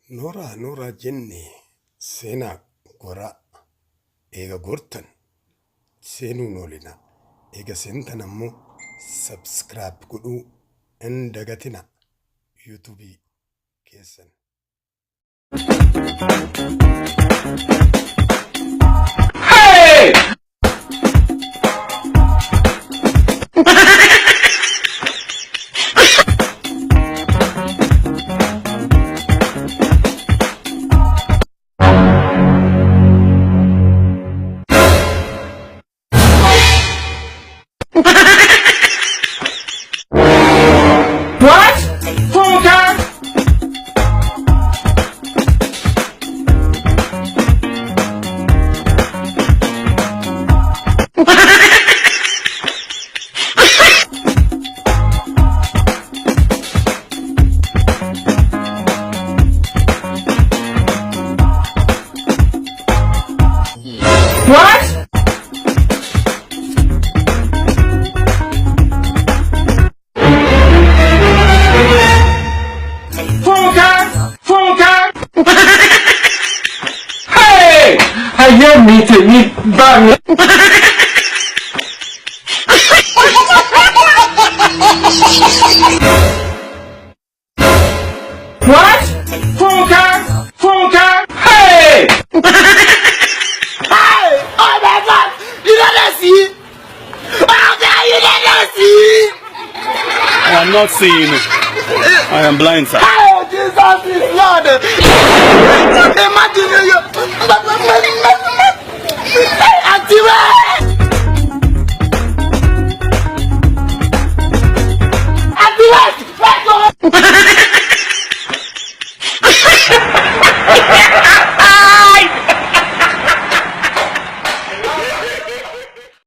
Nora jenne sena gora ega gortan senu nolina ega sentan ammo subscribe kudu endagatina YouTube kesan. Hey! What? Full time? What? Full time? Full time? Hey! I hear me to eat bang. What? Full time? Full time? Hey! Hey! Oh my God! You never see? How dare you never see? I am not seeing it. I am blind, sir. Oh, Jesus is Lord! Imagine you.